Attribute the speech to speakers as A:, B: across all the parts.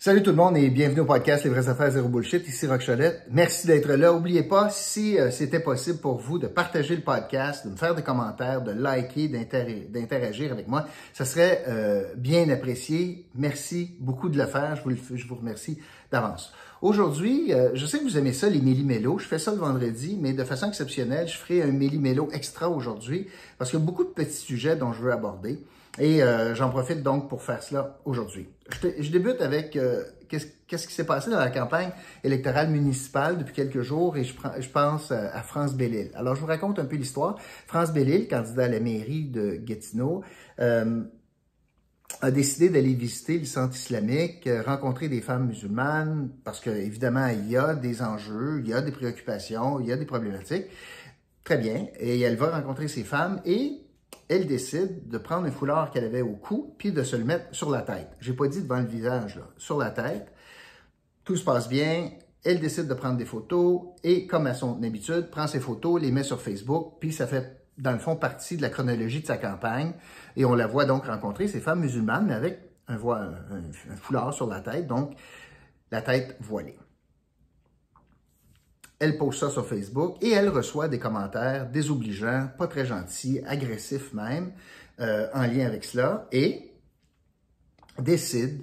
A: Salut tout le monde et bienvenue au podcast Les vraies affaires zéro bullshit, ici Roch Cholette. Merci d'être là. N'oubliez pas, si c'était possible pour vous de partager le podcast, de me faire des commentaires, de liker, d'interagir avec moi, ça serait bien apprécié. Merci beaucoup de le faire. Je vous remercie d'avance. Aujourd'hui, je sais que vous aimez ça, les méli-mélos. Je fais ça le vendredi, mais de façon exceptionnelle, je ferai un méli-mélo extra aujourd'hui parce qu'il y a beaucoup de petits sujets dont je veux aborder. Et j'en profite donc pour faire cela aujourd'hui. Je débute avec qu'est-ce qui s'est passé dans la campagne électorale municipale depuis quelques jours et je pense à France Bellil. Alors, je vous raconte un peu l'histoire. France Bellil, candidat à la mairie de Gatineau, a décidé d'aller visiter le centre islamique, rencontrer des femmes musulmanes, parce que évidemment il y a des enjeux, il y a des préoccupations, il y a des problématiques. Très bien. Et elle va rencontrer ces femmes et elle décide de prendre un foulard qu'elle avait au cou puis de se le mettre sur la tête. J'ai pas dit devant le visage, là, sur la tête. Tout se passe bien. Elle décide de prendre des photos et, comme à son habitude, prend ses photos, les met sur Facebook, puis ça fait, dans le fond, partie de la chronologie de sa campagne. Et on la voit donc rencontrer ces femmes musulmanes, mais avec un foulard sur la tête, donc la tête voilée. Elle pose ça sur Facebook et elle reçoit des commentaires désobligeants, pas très gentils, agressifs même, en lien avec cela, et décide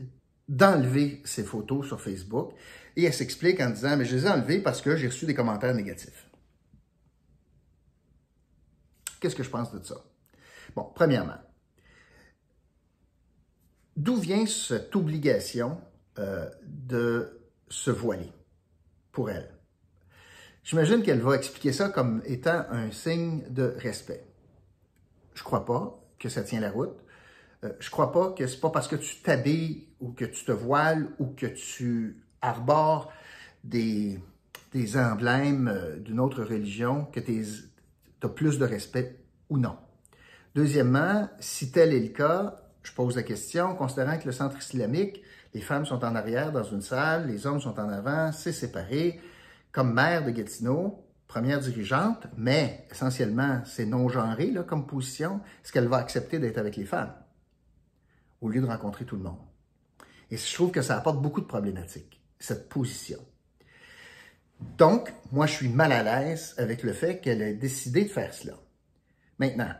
A: d'enlever ces photos sur Facebook. Et elle s'explique en disant « Mais je les ai enlevées parce que j'ai reçu des commentaires négatifs. » Qu'est-ce que je pense de ça? Bon, premièrement, d'où vient cette obligation de se voiler pour elle? J'imagine qu'elle va expliquer ça comme étant un signe de respect. Je crois pas que ça tient la route. Je crois pas que c'est pas parce que tu t'habilles ou que tu te voiles ou que tu arbores des emblèmes d'une autre religion que tu as plus de respect ou non. Deuxièmement, si tel est le cas, je pose la question, considérant que le centre islamique, les femmes sont en arrière dans une salle, les hommes sont en avant, c'est séparé. Comme maire de Gatineau, première dirigeante, mais essentiellement, c'est non-genré là, comme position, est-ce qu'elle va accepter d'être avec les femmes au lieu de rencontrer tout le monde? Et je trouve que ça apporte beaucoup de problématiques, cette position. Donc, moi, je suis mal à l'aise avec le fait qu'elle ait décidé de faire cela. Maintenant,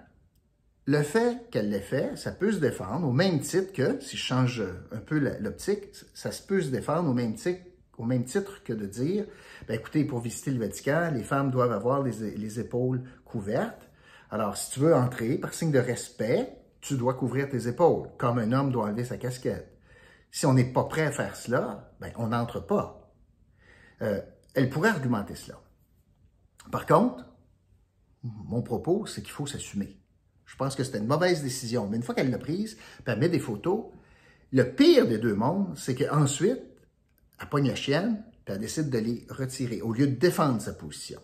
A: le fait qu'elle l'ait fait, ça peut se défendre au même titre que, si je change un peu l'optique, ça peut se défendre au même titre que de dire, ben écoutez, pour visiter le Vatican, les femmes doivent avoir les épaules couvertes. Alors, si tu veux entrer, par signe de respect, tu dois couvrir tes épaules, comme un homme doit enlever sa casquette. Si on n'est pas prêt à faire cela, ben on n'entre pas. Elle pourrait argumenter cela. Par contre, mon propos, c'est qu'il faut s'assumer. Je pense que c'était une mauvaise décision, mais une fois qu'elle l'a prise, puis elle met des photos, le pire des deux mondes, c'est qu'ensuite, elle pogne la chienne, puis elle décide de les retirer, au lieu de défendre sa position.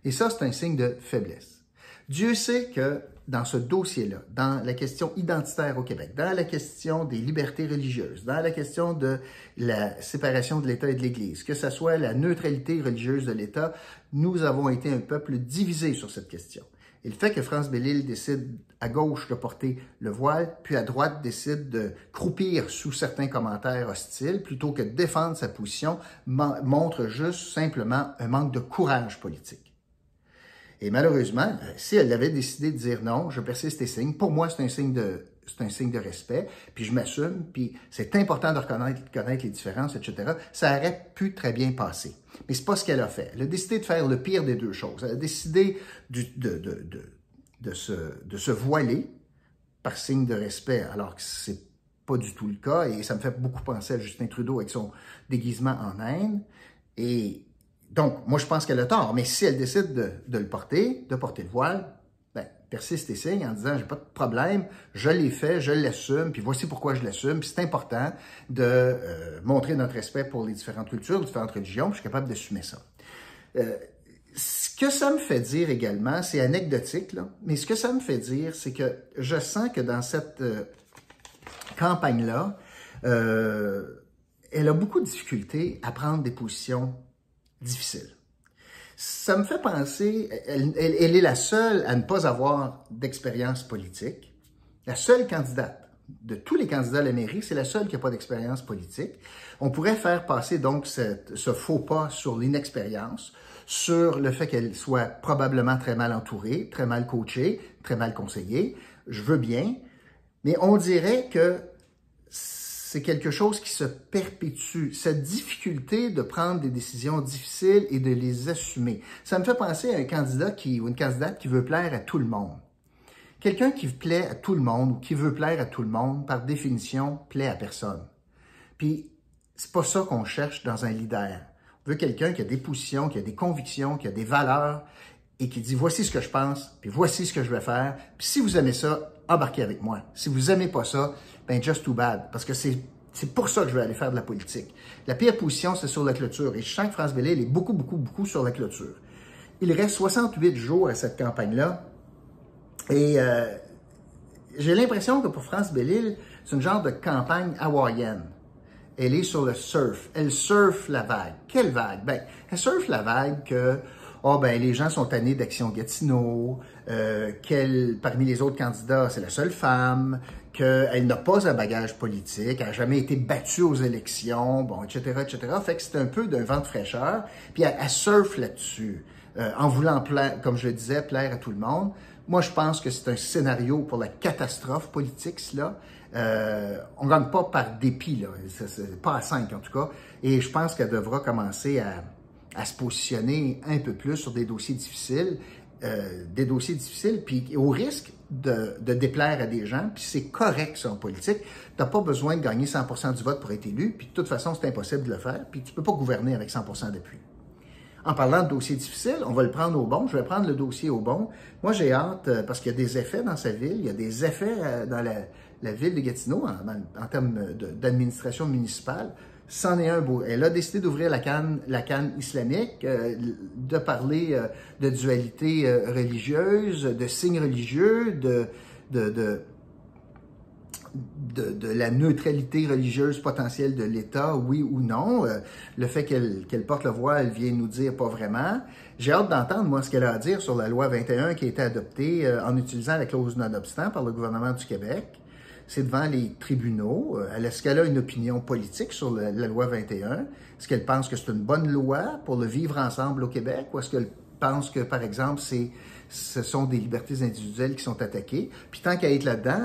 A: Et ça, c'est un signe de faiblesse. Dieu sait que dans ce dossier-là, dans la question identitaire au Québec, dans la question des libertés religieuses, dans la question de la séparation de l'État et de l'Église, que ce soit la neutralité religieuse de l'État, nous avons été un peuple divisé sur cette question. Et le fait que France Bellil décide à gauche de porter le voile, puis à droite décide de croupir sous certains commentaires hostiles, plutôt que de défendre sa position, montre juste simplement un manque de courage politique. Et malheureusement, si elle avait décidé de dire non, je persiste et signe, pour moi, c'est un signe de respect, puis je m'assume, puis c'est important de connaître les différences, etc. Ça aurait pu très bien passer. Mais c'est pas ce qu'elle a fait. Elle a décidé de faire le pire des deux choses. Elle a décidé de se voiler par signe de respect, alors que c'est pas du tout le cas, et ça me fait beaucoup penser à Justin Trudeau avec son déguisement en Inde. Et donc, moi, je pense qu'elle a tort, mais si elle décide de le porter, de porter le voile, ben, persiste et signe en disant « j'ai pas de problème, je l'ai fait, je l'assume, puis voici pourquoi je l'assume », puis c'est important de montrer notre respect pour les différentes cultures, les différentes religions, puis je suis capable d'assumer ça. Ce que ça me fait dire également, c'est anecdotique, là, mais ce que ça me fait dire, c'est que je sens que dans cette campagne-là, elle a beaucoup de difficultés à prendre des positions difficiles. Ça me fait penser, elle est la seule à ne pas avoir d'expérience politique, la seule candidate De tous les candidats à la mairie, c'est la seule qui n'a pas d'expérience politique. On pourrait faire passer donc ce faux pas sur l'inexpérience, sur le fait qu'elle soit probablement très mal entourée, très mal coachée, très mal conseillée. Je veux bien, mais on dirait que c'est quelque chose qui se perpétue, cette difficulté de prendre des décisions difficiles et de les assumer. Ça me fait penser à un candidat ou une candidate qui veut plaire à tout le monde. Quelqu'un qui plaît à tout le monde ou qui veut plaire à tout le monde, par définition, plaît à personne. Puis, c'est pas ça qu'on cherche dans un leader. On veut quelqu'un qui a des positions, qui a des convictions, qui a des valeurs et qui dit « voici ce que je pense, puis voici ce que je vais faire, puis si vous aimez ça, embarquez avec moi. Si vous aimez pas ça, ben just too bad, parce que c'est pour ça que je vais aller faire de la politique. » La pire position, c'est sur la clôture, et je sens que France Bellil est beaucoup sur la clôture. Il reste 68 jours à cette campagne-là, et j'ai l'impression que pour France Bellil, c'est une genre de campagne hawaïenne. Elle est sur le surf. Elle surfe la vague. Quelle vague? Ben, elle surfe la vague que les gens sont tannés d'Action Gatineau, qu'elle, parmi les autres candidats, c'est la seule femme, qu'elle n'a pas un bagage politique, elle n'a jamais été battue aux élections, bon, etc., etc. Fait que c'est un peu d'un vent de fraîcheur. Puis elle surfe là-dessus, en voulant, comme je le disais, plaire à tout le monde. Moi, je pense que c'est un scénario pour la catastrophe politique, cela. On ne gagne pas par dépit, là. Pas à 5 en tout cas. Et je pense qu'elle devra commencer à se positionner un peu plus sur des dossiers difficiles, puis au risque de déplaire à des gens, puis c'est correct ça en politique. Tu n'as pas besoin de gagner 100% du vote pour être élu, puis de toute façon, c'est impossible de le faire, puis tu ne peux pas gouverner avec 100% d'appui. En parlant de dossiers difficiles, on va le prendre au bon. Je vais prendre le dossier au bon. Moi, j'ai hâte, parce qu'il y a des effets dans sa ville, il y a des effets dans la ville de Gatineau en termes d'administration municipale. C'en est un beau. Elle a décidé d'ouvrir la canne islamique, de parler de dualité religieuse, de signes religieux, de la neutralité religieuse potentielle de l'État, oui ou non. Le fait qu'elle porte le voile vient nous dire pas vraiment. J'ai hâte d'entendre, moi, ce qu'elle a à dire sur la loi 21 qui a été adoptée en utilisant la clause non-obstant par le gouvernement du Québec. C'est devant les tribunaux. Est-ce qu'elle a une opinion politique sur la loi 21? Est-ce qu'elle pense que c'est une bonne loi pour le vivre ensemble au Québec? Ou est-ce qu'elle pense que, par exemple, ce sont des libertés individuelles qui sont attaquées? Puis tant qu'à être là-dedans,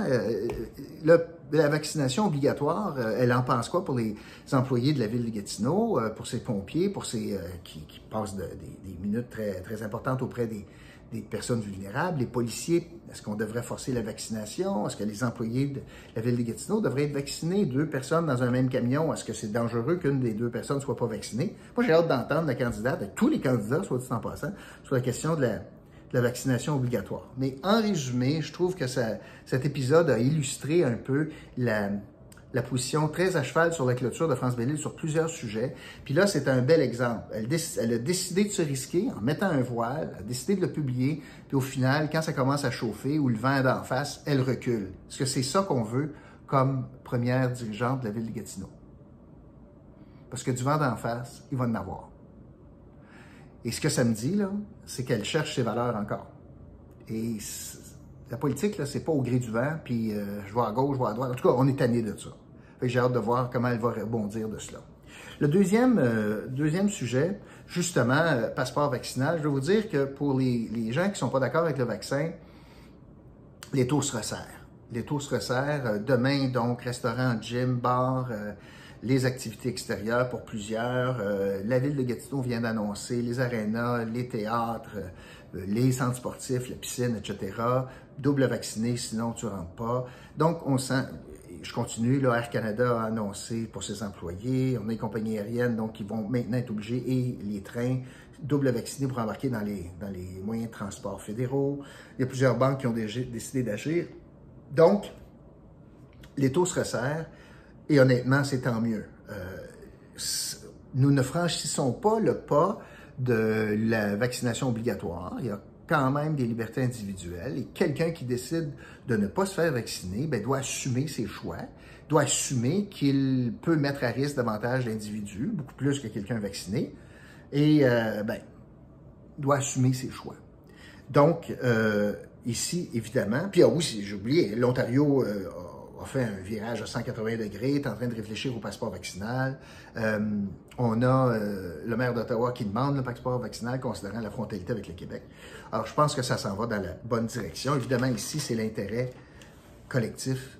A: la vaccination obligatoire, elle en pense quoi pour les employés de la ville de Gatineau, pour ses pompiers, pour ces qui passent des minutes très, très importantes auprès des personnes vulnérables, les policiers, est-ce qu'on devrait forcer la vaccination? Est-ce que les employés de la ville de Gatineau devraient être vaccinés? 2 personnes dans un même camion, est-ce que c'est dangereux qu'une des 2 personnes ne soit pas vaccinée? Moi, j'ai hâte d'entendre la candidate, tous les candidats, soit dit en passant, sur la question de la vaccination obligatoire. Mais en résumé, je trouve que cet épisode a illustré un peu la position très à cheval sur la clôture de France Bellil sur plusieurs sujets. Puis là, c'est un bel exemple. Elle a décidé de se risquer en mettant un voile, elle a décidé de le publier, puis au final, quand ça commence à chauffer ou le vent est d'en face, elle recule. Est-ce que c'est ça qu'on veut comme première dirigeante de la ville de Gatineau? Parce que du vent d'en face, il va en avoir. Et ce que ça me dit, là, c'est qu'elle cherche ses valeurs encore. Et la politique, là, c'est pas au gré du vent, puis je vais à gauche, je vais à droite. En tout cas, on est tanné de ça. J'ai hâte de voir comment elle va rebondir de cela. Le deuxième sujet, justement, passeport vaccinal, je vais vous dire que pour les gens qui ne sont pas d'accord avec le vaccin, les taux se resserrent. Les taux se resserrent. Demain, donc, restaurant, gym, bar, les activités extérieures pour plusieurs. La ville de Gatineau vient d'annoncer les arénas, les théâtres, les centres sportifs, la piscine, etc. Double vacciné, sinon tu ne rentres pas. Donc, on sent, je continue, là, Air Canada a annoncé pour ses employés, on a les compagnies aériennes, donc ils vont maintenant être obligés, et les trains, double vaccinés pour embarquer dans les moyens de transport fédéraux. Il y a plusieurs banques qui ont décidé d'agir. Donc, les taux se resserrent. Et honnêtement, c'est tant mieux. Nous ne franchissons pas le pas de la vaccination obligatoire. Il y a quand même des libertés individuelles. Et quelqu'un qui décide de ne pas se faire vacciner, doit assumer ses choix, doit assumer qu'il peut mettre à risque davantage d'individus, beaucoup plus que quelqu'un vacciné, et doit assumer ses choix. Donc, ici, évidemment, puis oui, j'ai oublié, l'Ontario a fait un virage à 180 degrés, est en train de réfléchir au passeport vaccinal. On a le maire d'Ottawa qui demande le passeport vaccinal, considérant la frontalité avec le Québec. Alors, je pense que ça s'en va dans la bonne direction. Évidemment, ici, c'est l'intérêt collectif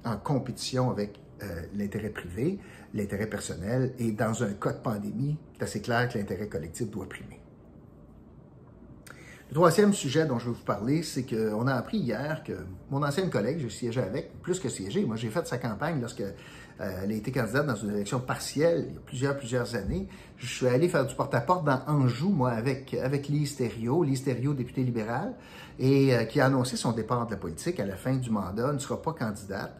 A: en compétition avec l'intérêt privé, l'intérêt personnel, et dans un cas de pandémie, c'est assez clair que l'intérêt collectif doit primer. Le troisième sujet dont je veux vous parler, c'est qu'on a appris hier que mon ancienne collègue, je siégeais avec, plus que siéger, moi j'ai fait sa campagne lorsqu'elle a été candidate dans une élection partielle il y a plusieurs années. Je suis allé faire du porte-à-porte dans Anjou, moi, avec Lise Thériault, députée libérale, et qui a annoncé son départ de la politique à la fin du mandat, ne sera pas candidate.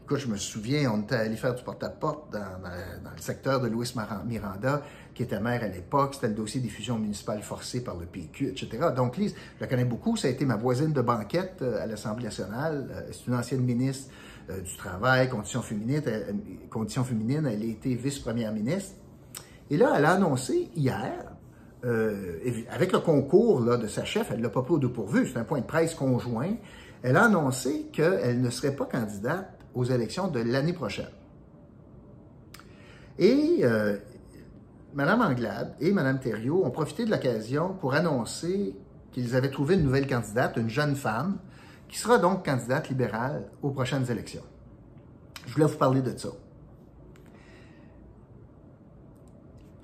A: Écoute, je me souviens, on était allé faire du porte-à-porte dans le secteur de Louis Miranda, qui était maire à l'époque. C'était le dossier des fusions municipales forcées par le PQ, etc. Donc, Lise, je la connais beaucoup. Ça a été ma voisine de banquette à l'Assemblée nationale. C'est une ancienne ministre du Travail, Conditions féminines. Elle a été vice-première ministre. Et là, elle a annoncé hier, avec le concours là, de sa chef, elle ne l'a pas pris au dépourvu, c'est un point de presse conjoint, elle a annoncé qu'elle ne serait pas candidate aux élections de l'année prochaine. Et Mme Anglade et Mme Thériault ont profité de l'occasion pour annoncer qu'ils avaient trouvé une nouvelle candidate, une jeune femme, qui sera donc candidate libérale aux prochaines élections. Je voulais vous parler de ça.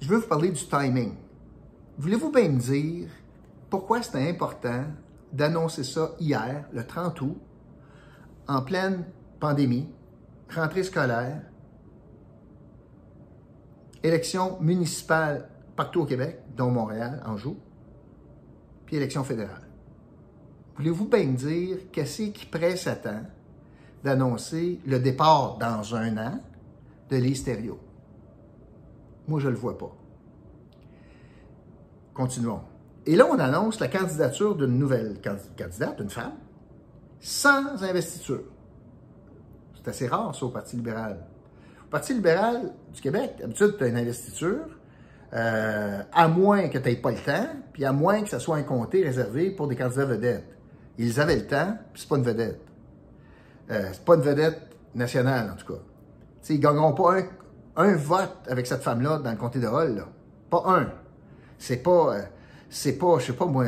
A: Je veux vous parler du timing. Voulez-vous bien me dire pourquoi c'était important d'annoncer ça hier, le 30 août, en pleine pandémie, rentrée scolaire, élections municipales partout au Québec, dont Montréal, Anjou, puis élections fédérales. Voulez-vous bien me dire qu'est-ce qui presse à temps d'annoncer le départ dans un an de Lise Thériault? Moi, je ne le vois pas. Continuons. Et là, on annonce la candidature d'une nouvelle candidate, une femme, sans investiture. C'est assez rare, ça, au Parti libéral. Au Parti libéral du Québec, d'habitude, tu as une investiture, à moins que tu n'aies pas le temps, puis à moins que ce soit un comté réservé pour des candidats vedettes. Ils avaient le temps, puis c'est pas une vedette. C'est pas une vedette nationale, en tout cas. T'sais, ils ne gagneront pas un vote avec cette femme-là dans le comté de Hull, là. Pas un. C'est pas, je sais pas moi,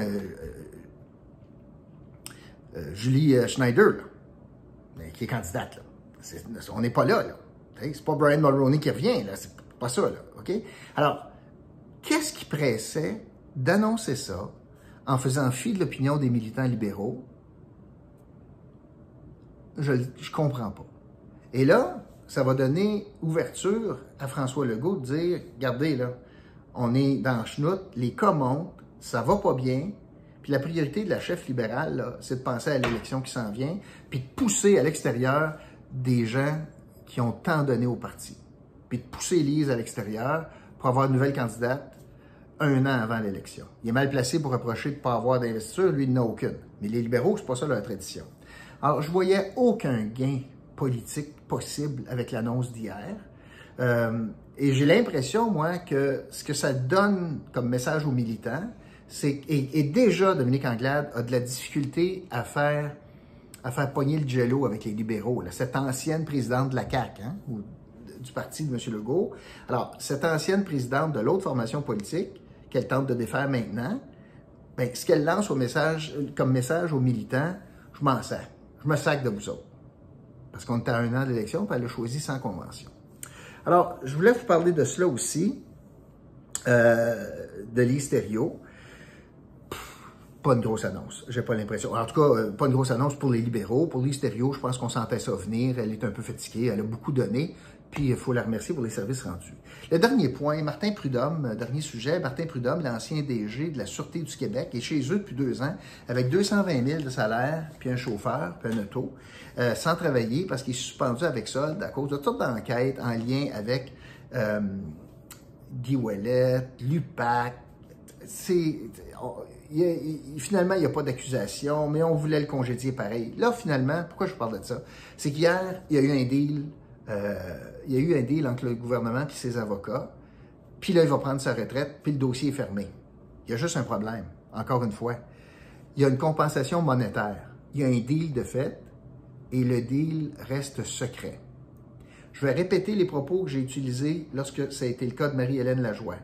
A: Julie Schneider, là, qui est candidate, là. On n'est pas là, là. C'est pas Brian Mulroney qui revient, là. C'est pas ça, là. OK? Alors, qu'est-ce qui pressait d'annoncer ça en faisant fi de l'opinion des militants libéraux? Je comprends pas. Et là, ça va donner ouverture à François Legault de dire, regardez, là, on est dans le chenoute, les cas montent, ça va pas bien, puis la priorité de la chef libérale, c'est de penser à l'élection qui s'en vient, puis de pousser à l'extérieur des gens qui ont tant donné au parti, puis de pousser Lise à l'extérieur pour avoir une nouvelle candidate un an avant l'élection. Il est mal placé pour reprocher de ne pas avoir d'investiture, lui, il n'en a aucune. Mais les libéraux, c'est pas ça leur tradition. Alors, je voyais aucun gain politique possible avec l'annonce d'hier. Et j'ai l'impression, moi, que ce que ça donne comme message aux militants, c'est et déjà, Dominique Anglade a de la difficulté à faire pogner le jello avec les libéraux, là, cette ancienne présidente de la CAQ, hein, ou du parti de M. Legault. Alors, cette ancienne présidente de l'autre formation politique, qu'elle tente de défaire maintenant, bien, ce qu'elle lance comme message aux militants, je m'en sac. Je me sac de vous autres. Parce qu'on est à un an de l'élection, puis elle a choisi sans convention. Alors, je voulais vous parler de cela aussi, de Lise Thériault. Pas une grosse annonce, j'ai pas l'impression. En tout cas, pas une grosse annonce pour les libéraux. Pour Lise Thériault, je pense qu'on sentait ça venir. Elle est un peu fatiguée, elle a beaucoup donné, puis il faut la remercier pour les services rendus. Le dernier point, Martin Prudhomme, dernier sujet, Martin Prudhomme, l'ancien DG de la Sûreté du Québec, est chez eux depuis 2 ans, avec 220 000 de salaire, puis un chauffeur, puis un auto, sans travailler, parce qu'il est suspendu avec solde à cause de toutes d'enquêtes en lien avec Guy Ouellet, l'UPAC. Finalement, il n'y a pas d'accusation, mais on voulait le congédier pareil. Là, finalement, pourquoi je vous parle de ça? C'est qu'hier, il y a eu un deal entre le gouvernement et ses avocats, puis là, il va prendre sa retraite, puis le dossier est fermé. Il y a juste un problème, encore une fois. Il y a une compensation monétaire. Il y a un deal de fait, et le deal reste secret. Je vais répéter les propos que j'ai utilisés lorsque ça a été le cas de Marie-Hélène Lajoie.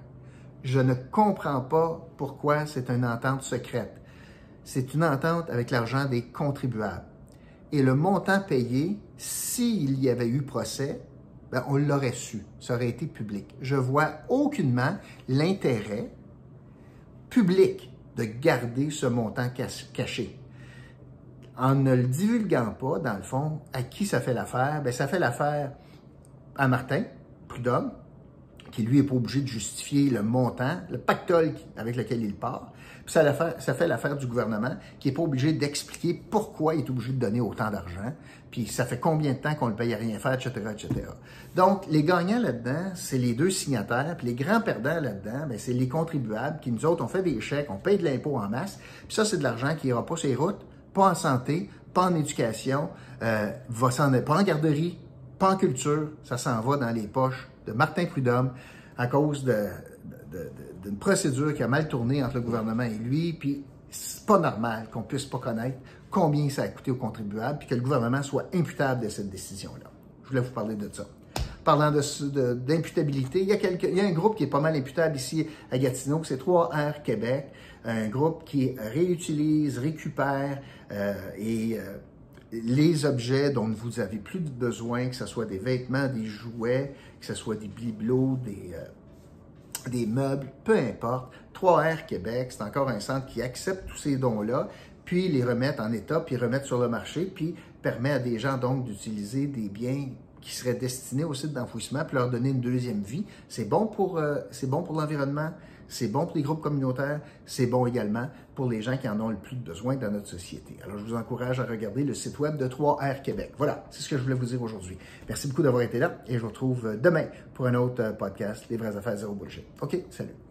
A: Je ne comprends pas pourquoi c'est une entente secrète. C'est une entente avec l'argent des contribuables. Et le montant payé, s'il y avait eu procès, ben on l'aurait su. Ça aurait été public. Je vois aucunement l'intérêt public de garder ce montant caché. En ne le divulguant pas, dans le fond, à qui ça fait l'affaire? Bien, ça fait l'affaire à Martin Prudhomme, qui lui n'est pas obligé de justifier le montant, le pactole avec lequel il part. Puis ça fait l'affaire du gouvernement, qui n'est pas obligé d'expliquer pourquoi il est obligé de donner autant d'argent, puis ça fait combien de temps qu'on le paye à rien faire, etc., etc. Donc, les gagnants là-dedans, c'est les deux signataires, puis les grands perdants là-dedans, bien, c'est les contribuables qui, nous autres, on fait des chèques, on paye de l'impôt en masse, puis ça, c'est de l'argent qui n'ira pas sur les routes, pas en santé, pas en éducation, pas en garderie, pas en culture, ça s'en va dans les poches de Martin Prudhomme à cause d'une procédure qui a mal tourné entre le gouvernement et lui, puis c'est pas normal qu'on puisse pas connaître combien ça a coûté aux contribuables, puis que le gouvernement soit imputable de cette décision-là. Je voulais vous parler de ça. Parlant d'imputabilité, il y a un groupe qui est pas mal imputable ici à Gatineau, c'est 3R Québec, un groupe qui réutilise, récupère les objets dont vous avez plus besoin, que ce soit des vêtements, des jouets, que ce soit des bibelots, des meubles, peu importe. 3R Québec, c'est encore un centre qui accepte tous ces dons-là, puis les remettent en état, puis remettent sur le marché, puis permet à des gens donc d'utiliser des biens qui seraient destinés au site d'enfouissement, puis leur donner une deuxième vie. C'est bon pour l'environnement, c'est bon pour les groupes communautaires, c'est bon également pour les gens qui en ont le plus besoin dans notre société. Alors, je vous encourage à regarder le site web de 3R Québec. Voilà, c'est ce que je voulais vous dire aujourd'hui. Merci beaucoup d'avoir été là et je vous retrouve demain pour un autre podcast, Les vraies affaires zéro bullshit. OK, salut.